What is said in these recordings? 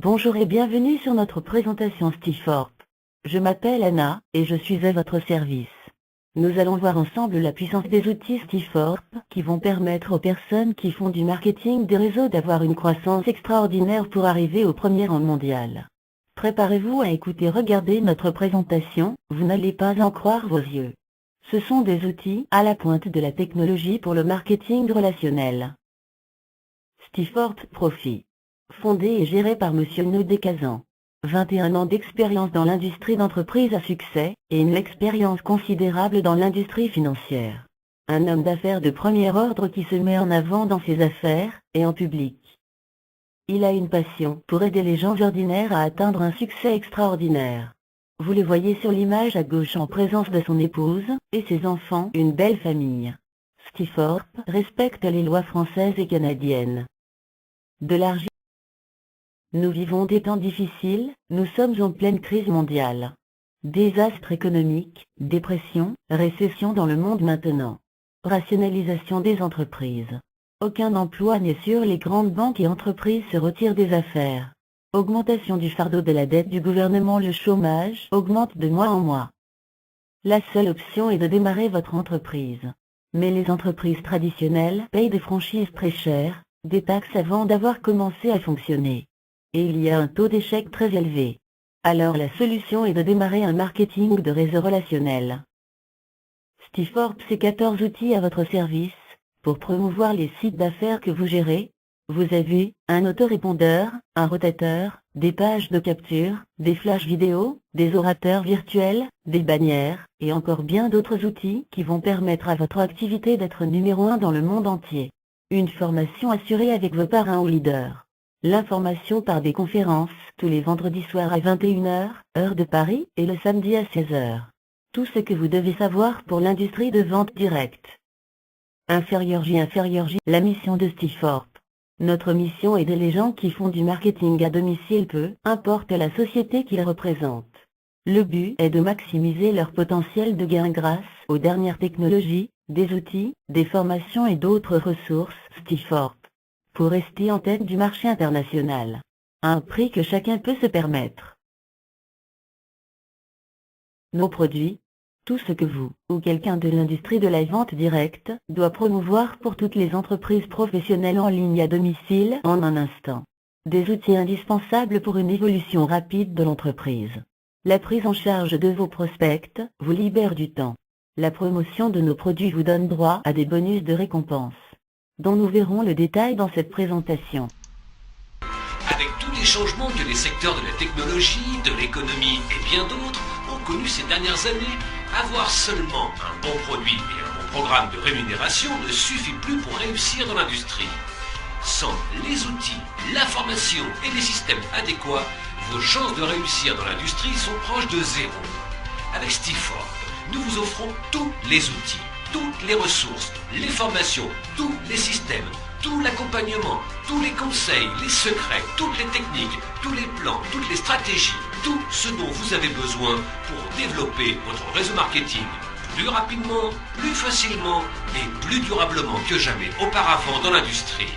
Bonjour et bienvenue sur notre présentation Stiforp. Je m'appelle Anna, et je suis à votre service. Nous allons voir ensemble la puissance des outils Stiforp, qui vont permettre aux personnes qui font du marketing des réseaux d'avoir une croissance extraordinaire pour arriver au premier rang mondial. Préparez-vous à écouter, regarder notre présentation, vous n'allez pas en croire vos yeux. Ce sont des outils à la pointe de la technologie pour le marketing relationnel. Stiforp Profit. Fondé et géré par Monsieur Nodé Kazan. 21 ans d'expérience dans l'industrie d'entreprise à succès, et une expérience considérable dans l'industrie financière. Un homme d'affaires de premier ordre qui se met en avant dans ses affaires, et en public. Il a une passion pour aider les gens ordinaires à atteindre un succès extraordinaire. Vous le voyez sur l'image à gauche en présence de son épouse, et ses enfants, une belle famille. Stiforp respecte les lois françaises et canadiennes. De l'argent. Nous vivons des temps difficiles, nous sommes en pleine crise mondiale. Désastre économique, dépression, récession dans le monde maintenant. Rationalisation des entreprises. Aucun emploi n'est sûr, les grandes banques et entreprises se retirent des affaires. Augmentation du fardeau de la dette du gouvernement, le chômage augmente de mois en mois. La seule option est de démarrer votre entreprise. Mais les entreprises traditionnelles payent des franchises très chères, des taxes avant d'avoir commencé à fonctionner. Et il y a un taux d'échec très élevé. Alors la solution est de démarrer un marketing de réseau relationnel. Stiforp, c'est 14 outils à votre service, pour promouvoir les sites d'affaires que vous gérez. Vous avez un autorépondeur, un rotateur, des pages de capture, des flashs vidéo, des orateurs virtuels, des bannières, et encore bien d'autres outils qui vont permettre à votre activité d'être numéro 1 dans le monde entier. Une formation assurée avec vos parrains ou leaders. L'information par des conférences, tous les vendredis soirs à 21h, heure de Paris, et le samedi à 16h. Tout ce que vous devez savoir pour l'industrie de vente directe. Inférieur J, la mission de Stiforp. Notre mission est d'aider les gens qui font du marketing à domicile, peu importe la société qu'ils représentent. Le but est de maximiser leur potentiel de gain grâce aux dernières technologies, des outils, des formations et d'autres ressources Stiforp. Pour rester en tête du marché international. À un prix que chacun peut se permettre. Nos produits. Tout ce que vous, ou quelqu'un de l'industrie de la vente directe, doit promouvoir pour toutes les entreprises professionnelles en ligne à domicile en un instant. Des outils indispensables pour une évolution rapide de l'entreprise. La prise en charge de vos prospects vous libère du temps. La promotion de nos produits vous donne droit à des bonus de récompense, dont nous verrons le détail dans cette présentation. Avec tous les changements que les secteurs de la technologie, de l'économie et bien d'autres ont connus ces dernières années, avoir seulement un bon produit et un bon programme de rémunération ne suffit plus pour réussir dans l'industrie. Sans les outils, la formation et les systèmes adéquats, vos chances de réussir dans l'industrie sont proches de zéro. Avec Stiforp, nous vous offrons tous les outils, toutes les ressources, les formations, tous les systèmes, tout l'accompagnement, tous les conseils, les secrets, toutes les techniques, tous les plans, toutes les stratégies, tout ce dont vous avez besoin pour développer votre réseau marketing plus rapidement, plus facilement et plus durablement que jamais auparavant dans l'industrie.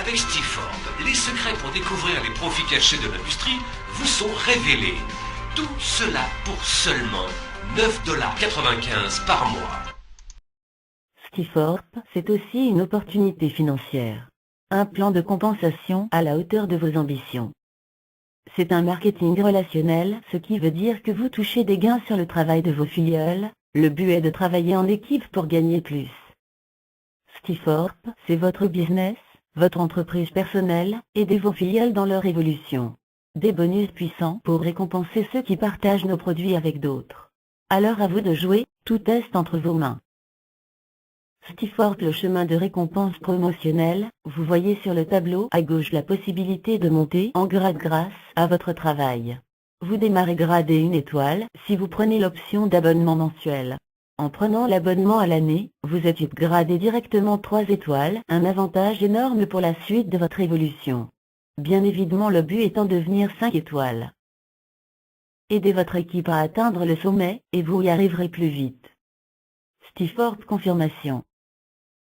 Avec Stiforp, les secrets pour découvrir les profits cachés de l'industrie vous sont révélés. Tout cela pour seulement 9,95 $ par mois. Stiforp, c'est aussi une opportunité financière. Un plan de compensation à la hauteur de vos ambitions. C'est un marketing relationnel, ce qui veut dire que vous touchez des gains sur le travail de vos filleuls. Le but est de travailler en équipe pour gagner plus. Stiforp, c'est votre business, votre entreprise personnelle, aidez vos filleuls dans leur évolution. Des bonus puissants pour récompenser ceux qui partagent nos produits avec d'autres. Alors à vous de jouer, tout est entre vos mains. Stiforp, le chemin de récompense promotionnelle, vous voyez sur le tableau à gauche la possibilité de monter en grade grâce à votre travail. Vous démarrez gradé 1 étoile si vous prenez l'option d'abonnement mensuel. En prenant l'abonnement à l'année, vous êtes upgradé directement 3 étoiles, un avantage énorme pour la suite de votre évolution. Bien évidemment, le but étant de devenir 5 étoiles. Aidez votre équipe à atteindre le sommet, et vous y arriverez plus vite. Stiforp confirmation.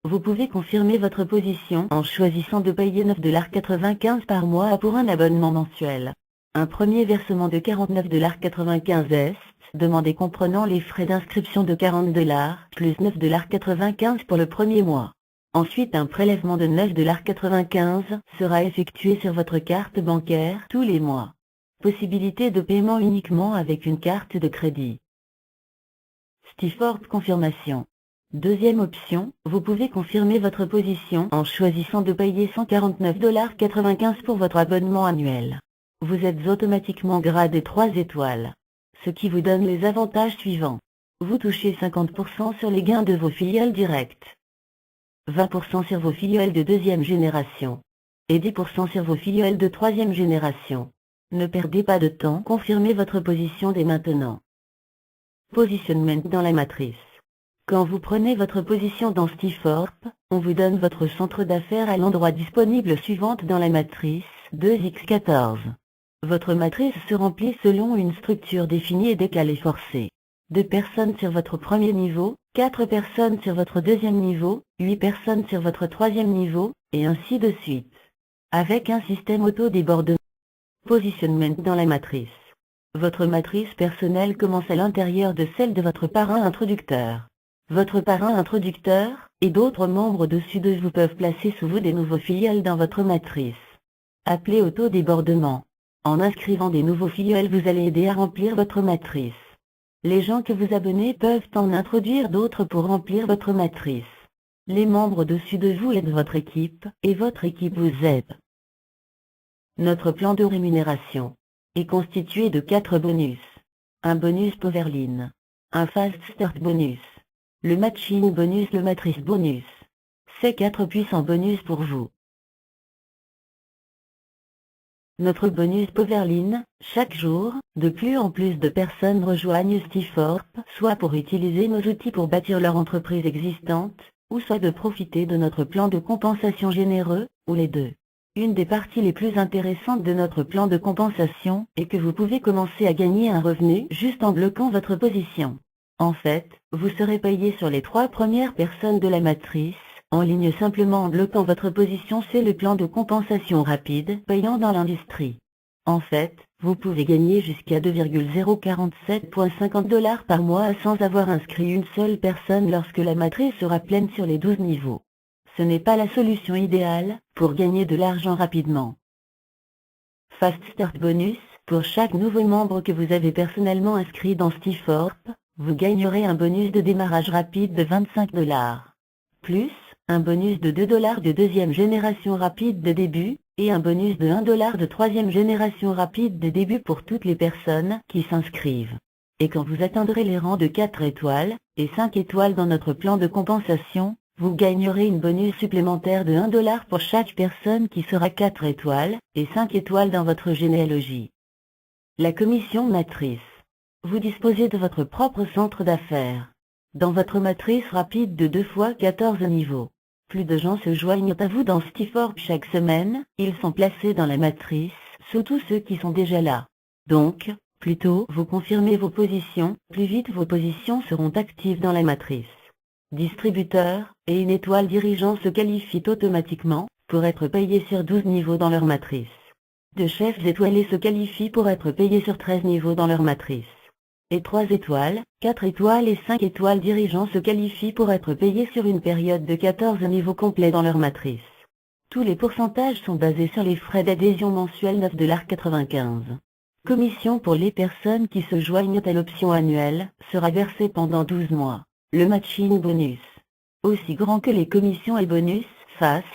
Vous pouvez confirmer votre position en choisissant de payer 9,95 $ par mois pour un abonnement mensuel. Un premier versement de 49,95 $ est demandé comprenant les frais d'inscription de 40 $ plus 9,95 $ pour le premier mois. Ensuite, un prélèvement de 9,95 $ sera effectué sur votre carte bancaire tous les mois. Possibilité de paiement uniquement avec une carte de crédit. Stiforp confirmation. Deuxième option, vous pouvez confirmer votre position en choisissant de payer 149,95 $ pour votre abonnement annuel. Vous êtes automatiquement gradé 3 étoiles, ce qui vous donne les avantages suivants. Vous touchez 50% sur les gains de vos filiales directes, 20% sur vos filiales de deuxième génération et 10% sur vos filiales de troisième génération. Ne perdez pas de temps, confirmez votre position dès maintenant. Positionnement dans la matrice. Quand vous prenez votre position dans Stiforp, on vous donne votre centre d'affaires à l'endroit disponible suivante dans la matrice 2x14. Votre matrice se remplit selon une structure définie et décalée forcée. 2 personnes sur votre premier niveau, 4 personnes sur votre deuxième niveau, 8 personnes sur votre troisième niveau, et ainsi de suite. Avec un système auto-débordement. Positionnement dans la matrice. Votre matrice personnelle commence à l'intérieur de celle de votre parrain introducteur. Votre parrain introducteur et d'autres membres au-dessus de vous peuvent placer sous vous des nouveaux filiales dans votre matrice. Appelez auto-débordement. En inscrivant des nouveaux filiales, vous allez aider à remplir votre matrice. Les gens que vous abonnez peuvent en introduire d'autres pour remplir votre matrice. Les membres au-dessus de vous aident votre équipe, et votre équipe vous aide. Notre plan de rémunération est constitué de 4 bonus. Un bonus Powerline, un Fast Start bonus, le Matching bonus, le Matrice bonus. C'est 4 puissants bonus pour vous. Notre bonus Powerline, chaque jour, de plus en plus de personnes rejoignent Stiforp, soit pour utiliser nos outils pour bâtir leur entreprise existante, ou soit de profiter de notre plan de compensation généreux, ou les deux. Une des parties les plus intéressantes de notre plan de compensation est que vous pouvez commencer à gagner un revenu juste en bloquant votre position. En fait, vous serez payé sur les 3 premières personnes de la matrice, en ligne simplement en bloquant votre position. C'est le plan de compensation rapide payant dans l'industrie. En fait, vous pouvez gagner jusqu'à 2,047,50 $ par mois sans avoir inscrit une seule personne lorsque la matrice sera pleine sur les 12 niveaux. Ce n'est pas la solution idéale pour gagner de l'argent rapidement. Fast Start bonus, pour chaque nouveau membre que vous avez personnellement inscrit dans Stiforp, vous gagnerez un bonus de démarrage rapide de 25 $, plus un bonus de 2 $ de deuxième génération rapide de début, et un bonus de 1 $ de troisième génération rapide de début pour toutes les personnes qui s'inscrivent. Et quand vous atteindrez les rangs de 4 étoiles, et 5 étoiles dans notre plan de compensation, vous gagnerez une bonus supplémentaire de 1 $ pour chaque personne qui sera 4 étoiles, et 5 étoiles dans votre généalogie. La commission matrice. Vous disposez de votre propre centre d'affaires. Dans votre matrice rapide de 2 fois 14 niveaux. Plus de gens se joignent à vous dans Stiforp chaque semaine, ils sont placés dans la matrice, surtout ceux qui sont déjà là. Donc, plus tôt vous confirmez vos positions, plus vite vos positions seront actives dans la matrice. Distributeurs et une étoile dirigeant se qualifient automatiquement pour être payés sur 12 niveaux dans leur matrice. 2 chefs étoilés se qualifient pour être payés sur 13 niveaux dans leur matrice. Et 3 étoiles, 4 étoiles et 5 étoiles dirigeants se qualifient pour être payés sur une période de 14 niveaux complets dans leur matrice. Tous les pourcentages sont basés sur les frais d'adhésion mensuels 9,95 $. Commission pour les personnes qui se joignent à l'option annuelle sera versée pendant 12 mois. Le matching bonus. Aussi grand que les commissions et bonus, Fast,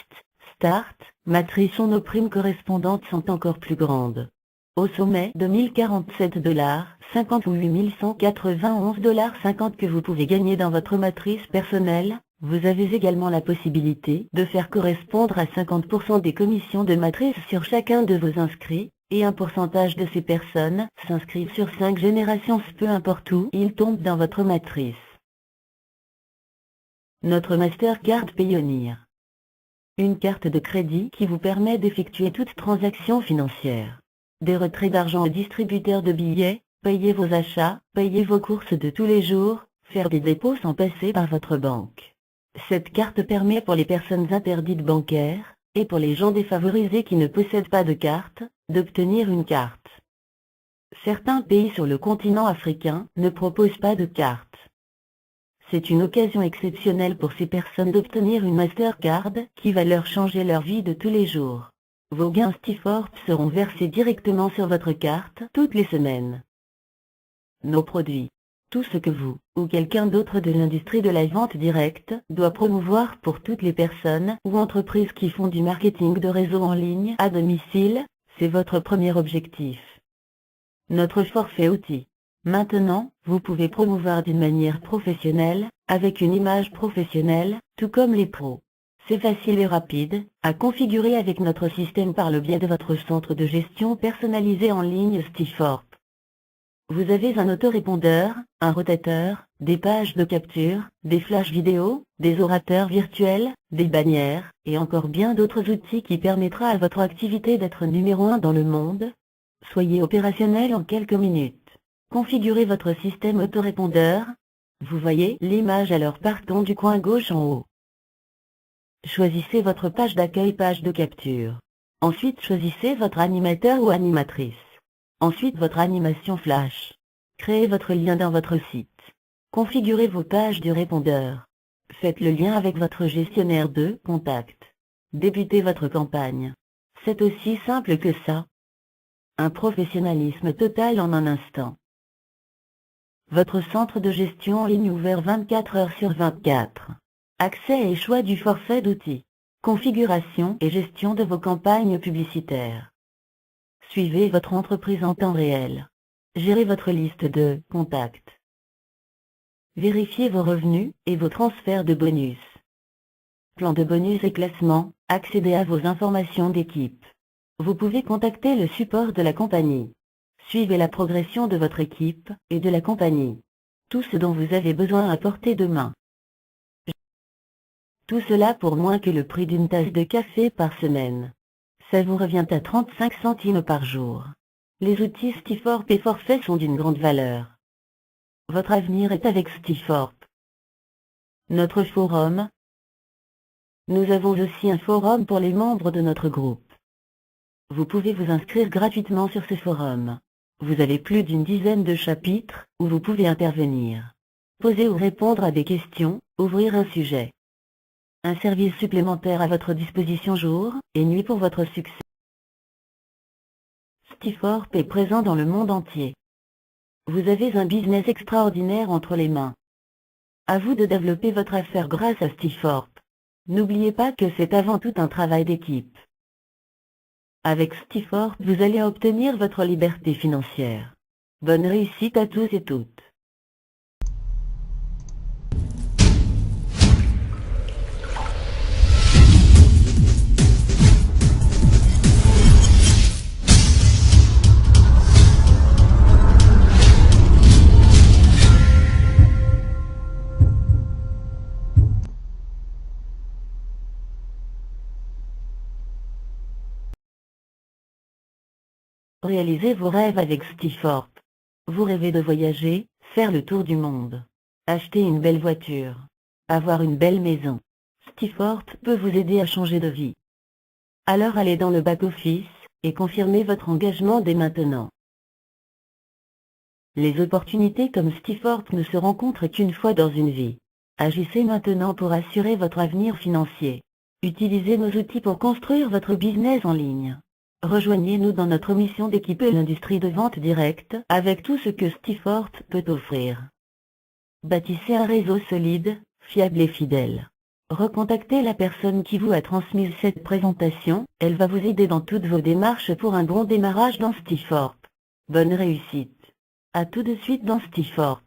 Start, Matrice ou nos primes correspondantes sont encore plus grandes. Au sommet de 1047 $ 50 ou 8191 $ 50 que vous pouvez gagner dans votre matrice personnelle, vous avez également la possibilité de faire correspondre à 50% des commissions de matrice sur chacun de vos inscrits, et un pourcentage de ces personnes s'inscrivent sur 5 générations, peu importe où ils tombent dans votre matrice. Notre Mastercard Payoneer. Une carte de crédit qui vous permet d'effectuer toute transaction financière. Des retraits d'argent aux distributeurs de billets, payer vos achats, payer vos courses de tous les jours, faire des dépôts sans passer par votre banque. Cette carte permet pour les personnes interdites bancaires, et pour les gens défavorisés qui ne possèdent pas de carte, d'obtenir une carte. Certains pays sur le continent africain ne proposent pas de carte. C'est une occasion exceptionnelle pour ces personnes d'obtenir une Mastercard qui va leur changer leur vie de tous les jours. Vos gains Stiforp seront versés directement sur votre carte toutes les semaines. Nos produits. Tout ce que vous, ou quelqu'un d'autre de l'industrie de la vente directe, doit promouvoir pour toutes les personnes ou entreprises qui font du marketing de réseau en ligne à domicile, c'est votre premier objectif. Notre forfait outils. Maintenant, vous pouvez promouvoir d'une manière professionnelle, avec une image professionnelle, tout comme les pros. C'est facile et rapide, à configurer avec notre système par le biais de votre centre de gestion personnalisé en ligne Stiforp. Vous avez un autorépondeur, un rotateur, des pages de capture, des flashs vidéo, des orateurs virtuels, des bannières, et encore bien d'autres outils qui permettra à votre activité d'être numéro 1 dans le monde. Soyez opérationnel en quelques minutes. Configurez votre système autorépondeur. Vous voyez l'image alors partons du coin gauche en haut. Choisissez votre page d'accueil, page de capture. Ensuite choisissez votre animateur ou animatrice. Ensuite votre animation flash. Créez votre lien dans votre site. Configurez vos pages du répondeur. Faites le lien avec votre gestionnaire de contacts. Débutez votre campagne. C'est aussi simple que ça. Un professionnalisme total en un instant. Votre centre de gestion en ligne ouvert 24 heures sur 24. Accès et choix du forfait d'outils. Configuration et gestion de vos campagnes publicitaires. Suivez votre entreprise en temps réel. Gérez votre liste de contacts. Vérifiez vos revenus et vos transferts de bonus. Plan de bonus et classement, accédez à vos informations d'équipe. Vous pouvez contacter le support de la compagnie. Suivez la progression de votre équipe et de la compagnie. Tout ce dont vous avez besoin à portée de main. Tout cela pour moins que le prix d'une tasse de café par semaine. Ça vous revient à 35 centimes par jour. Les outils Stiforp et forfait sont d'une grande valeur. Votre avenir est avec Stiforp. Notre forum. Nous avons aussi un forum pour les membres de notre groupe. Vous pouvez vous inscrire gratuitement sur ce forum. Vous avez plus d'une dizaine de chapitres où vous pouvez intervenir. Poser ou répondre à des questions, ouvrir un sujet. Un service supplémentaire à votre disposition jour et nuit pour votre succès. Stiforp est présent dans le monde entier. Vous avez un business extraordinaire entre les mains. À vous de développer votre affaire grâce à Stiforp. N'oubliez pas que c'est avant tout un travail d'équipe. Avec Stiforp, vous allez obtenir votre liberté financière. Bonne réussite à tous et toutes. Réalisez vos rêves avec Stiforp. Vous rêvez de voyager, faire le tour du monde, acheter une belle voiture, avoir une belle maison. Stiforp peut vous aider à changer de vie. Alors allez dans le back-office et confirmez votre engagement dès maintenant. Les opportunités comme Stiforp ne se rencontrent qu'une fois dans une vie. Agissez maintenant pour assurer votre avenir financier. Utilisez nos outils pour construire votre business en ligne. Rejoignez-nous dans notre mission d'équiper l'industrie de vente directe avec tout ce que Stiforp peut offrir. Bâtissez un réseau solide, fiable et fidèle. Recontactez la personne qui vous a transmis cette présentation, elle va vous aider dans toutes vos démarches pour un bon démarrage dans Stiforp. Bonne réussite. À tout de suite dans Stiforp.